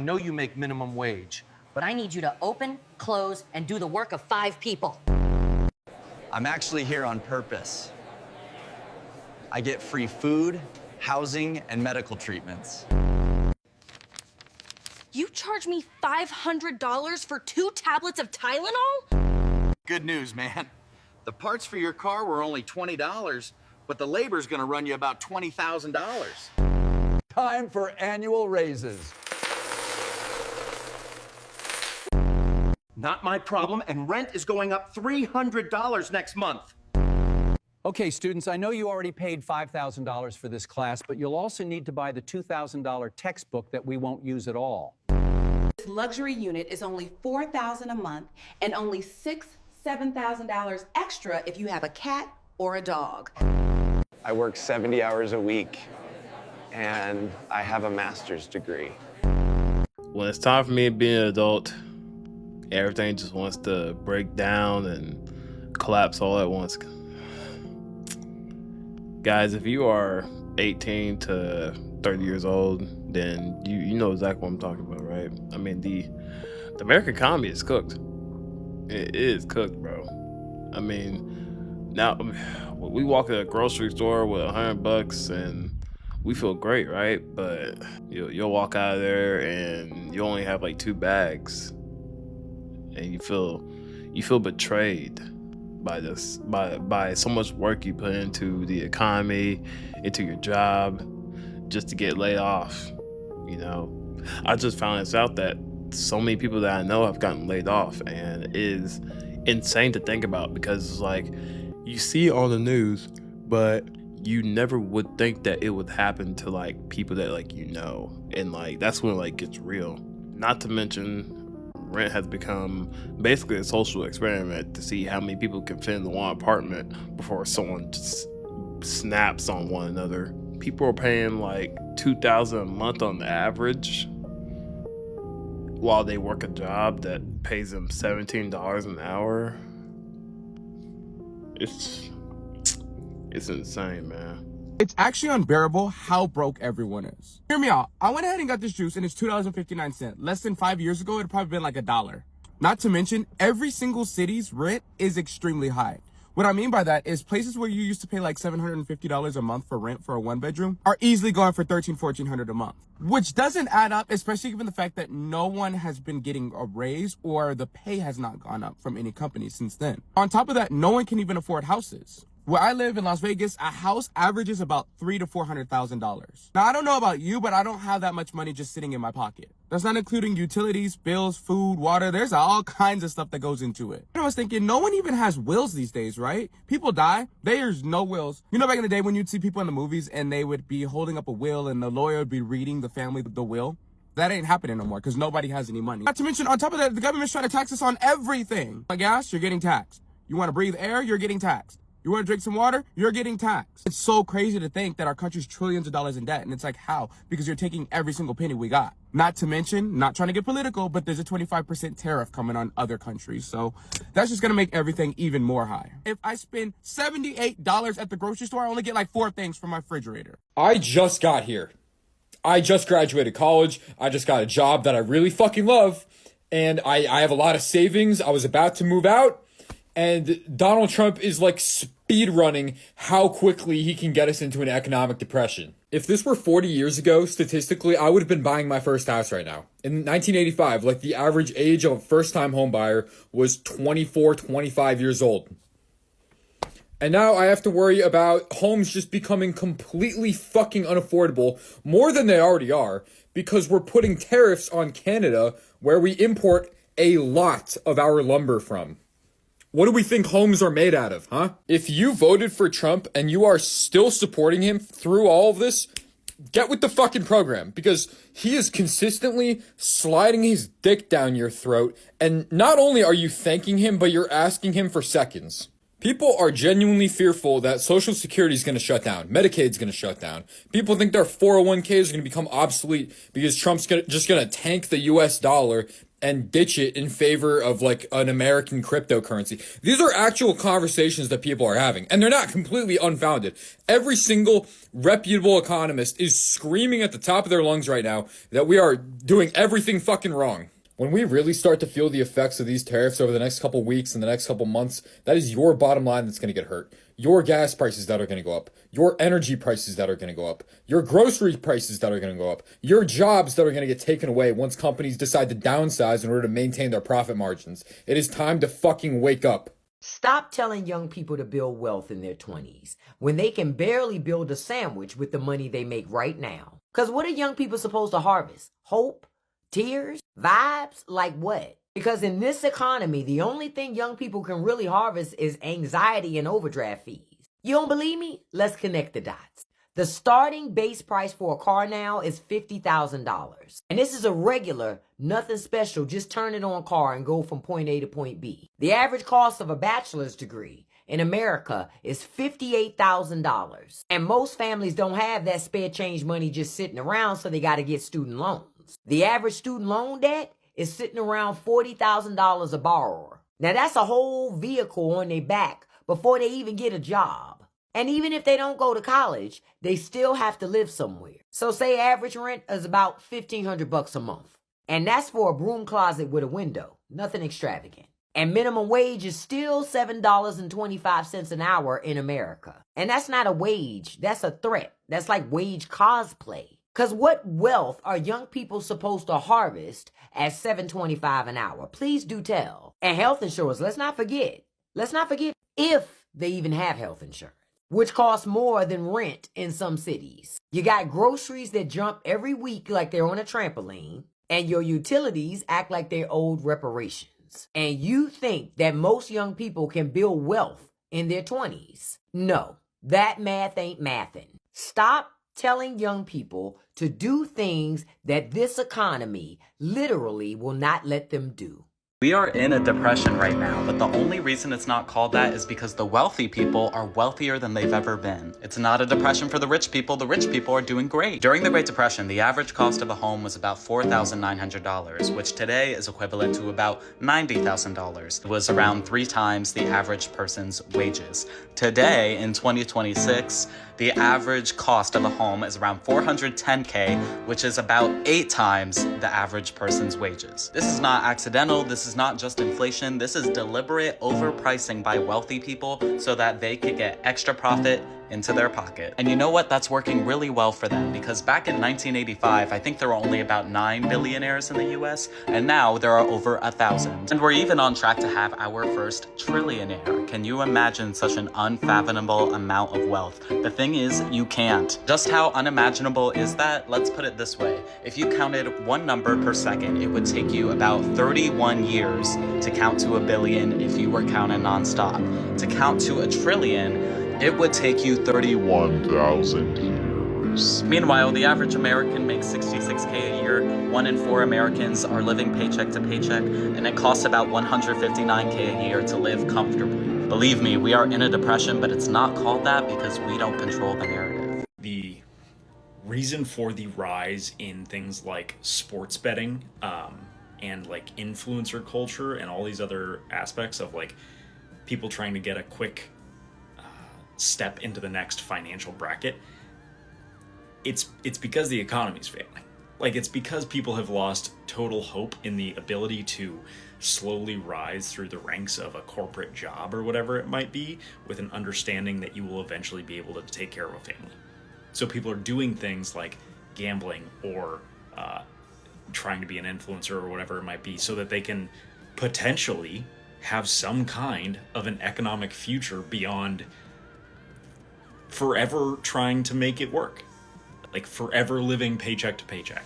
know you make minimum wage. But I need you to open, close, and do the work of 5 people. I'm actually here on purpose. I get free food, housing, and medical treatments. You charge me $500 for 2 tablets of Tylenol? Good news, man. The parts for your car were only $20, but the labor's gonna run you about $20,000. Time for annual raises. Not my problem, and rent is going up $300 next month. Okay, students, I know you already paid $5,000 for this class, but you'll also need to buy the $2,000 textbook that we won't use at all. This luxury unit is only $4,000 a month and only $7,000 extra if you have a cat or a dog. I work 70 hours a week, and I have a master's degree. When it's time for me to be an adult, everything just wants to break down and collapse all at once. Guys, if you are 18 to 30 years old, then you know exactly what I'm talking about, right? I mean, the American economy is cooked. It is cooked, bro. I mean, now we walk in a grocery store with $100 and we feel great, right? But you'll walk out of there and you only have like 2 bags, and you feel betrayed by this, by so much work you put into the economy, into your job, just to get laid off. You know, I just found this out that so many people that I know have gotten laid off, and it is insane to think about, because it's like you see it on the news, but you never would think that it would happen to like people that like you know, and like that's when it like gets real. Not to mention, rent has become basically a social experiment to see how many people can fit in the one apartment before someone just snaps on one another. People are paying like $2,000 a month on the average while they work a job that pays them $17 an hour. It's insane, man. It's actually unbearable how broke everyone is. Hear me out. I went ahead and got this juice and it's $2.59. Less than 5 years ago, it'd probably been like $1. Not to mention, every single city's rent is extremely high. What I mean by that is places where you used to pay like $750 a month for rent for a 1-bedroom are easily going for $1,300-1,400 a month, which doesn't add up, especially given the fact that no one has been getting a raise or the pay has not gone up from any company since then. On top of that, no one can even afford houses. Where I live in Las Vegas, a house averages about $300,000 to $400,000. Now, I don't know about you, but I don't have that much money just sitting in my pocket. That's not including utilities, bills, food, water. There's all kinds of stuff that goes into it. And I was thinking, no one even has wills these days, right? People die. There's no wills. You know, back in the day when you'd see people in the movies and they would be holding up a will and the lawyer would be reading the family the will? That ain't happening no more because nobody has any money. Not to mention, on top of that, the government's trying to tax us on everything. Like gas, you're getting taxed. You want to breathe air, you're getting taxed. You want to drink some water? You're getting taxed. It's so crazy to think that our country's trillions of dollars in debt. And it's like, how? Because you're taking every single penny we got. Not to mention, not trying to get political, but there's a 25% tariff coming on other countries. So that's just going to make everything even more high. If I spend $78 at the grocery store, I only get like 4 things from my refrigerator. I just got here. I just graduated college. I just got a job that I really fucking love. And I have a lot of savings. I was about to move out. And Donald Trump is like speed running how quickly he can get us into an economic depression. If this were 40 years ago, statistically, I would have been buying my first house right now. In 1985, like the average age of a first-time home buyer was 24, 25 years old. And now I have to worry about homes just becoming completely fucking unaffordable, more than they already are, because we're putting tariffs on Canada, where we import a lot of our lumber from. What do we think homes are made out of, huh? If you voted for Trump and you are still supporting him through all of this, get with the fucking program, because he is consistently sliding his dick down your throat, and not only are you thanking him, but you're asking him for seconds. People are genuinely fearful that Social Security is going to shut down. Medicaid's going to shut down. People think their 401ks are going to become obsolete because Trump's just going to tank the US dollar and ditch it in favor of like an American cryptocurrency. These are actual conversations that people are having, and they're not completely unfounded. Every single reputable economist is screaming at the top of their lungs right now that we are doing everything fucking wrong. When we really start to feel the effects of these tariffs over the next couple weeks and the next couple months, that is your bottom line that's going to get hurt. Your gas prices that are going to go up. Your energy prices that are going to go up. Your grocery prices that are going to go up. Your jobs that are going to get taken away once companies decide to downsize in order to maintain their profit margins. It is time to fucking wake up. Stop telling young people to build wealth in their 20s when they can barely build a sandwich with the money they make right now. Because what are young people supposed to harvest? Hope? Tears? Vibes? Like what? Because in this economy, the only thing young people can really harvest is anxiety and overdraft fees. You don't believe me? Let's connect the dots. The starting base price for a car now is $50,000. And this is a regular, nothing special, just turn it on car and go from point A to point B. The average cost of a bachelor's degree in America is $58,000. And most families don't have that spare change money just sitting around, so they got to get student loans. The average student loan debt is sitting around $40,000 a borrower. Now that's a whole vehicle on their back before they even get a job. And even if they don't go to college, they still have to live somewhere. So say average rent is about $1,500 a month. And that's for a broom closet with a window, nothing extravagant. And minimum wage is still $7.25 an hour in America. And that's not a wage, that's a threat. That's like wage cosplay. Because what wealth are young people supposed to harvest at $7.25 an hour? Please do tell. And health insurance, let's not forget if they even have health insurance, which costs more than rent in some cities. You got groceries that jump every week like they're on a trampoline, and your utilities act like they're owed reparations. And you think that most young people can build wealth in their 20s? No, that math ain't mathin'. Stop telling young people to do things that this economy literally will not let them do. We are in a depression right now, but the only reason it's not called that is because the wealthy people are wealthier than they've ever been. It's not a depression for the rich people are doing great. During the Great Depression, the average cost of a home was about $4,900, which today is equivalent to about $90,000. It was around 3 times the average person's wages. Today, in 2026, the average cost of a home is around $410K, which is about 8 times the average person's wages. This is not accidental, this is not just inflation, this is deliberate overpricing by wealthy people so that they could get extra profit into their pocket. And you know what? That's working really well for them, because back in 1985, I think there were only about 9 billionaires in the US, and now there are over 1,000. And we're even on track to have our first trillionaire. Can you imagine such an unfathomable amount of wealth? The thing is, you can't. Just how unimaginable is that? Let's put it this way. If you counted one number per second, it would take you about 31 years to count to 1 billion if you were counting nonstop. To count to 1 trillion, it would take you 31,000 years. Meanwhile, the average American makes $66K a year. 1 in 4 Americans are living paycheck to paycheck, and it costs about $159K a year to live comfortably. Believe me, we are in a depression, but it's not called that because we don't control the narrative. The reason for the rise in things like sports betting and like influencer culture and all these other aspects of like people trying to get a quick step into the next financial bracket, it's because the economy's failing. Like, it's because people have lost total hope in the ability to slowly rise through the ranks of a corporate job or whatever it might be, with an understanding that you will eventually be able to take care of a family. So people are doing things like gambling or trying to be an influencer or whatever it might be, so that they can potentially have some kind of an economic future beyond forever trying to make it work, like forever living paycheck to paycheck.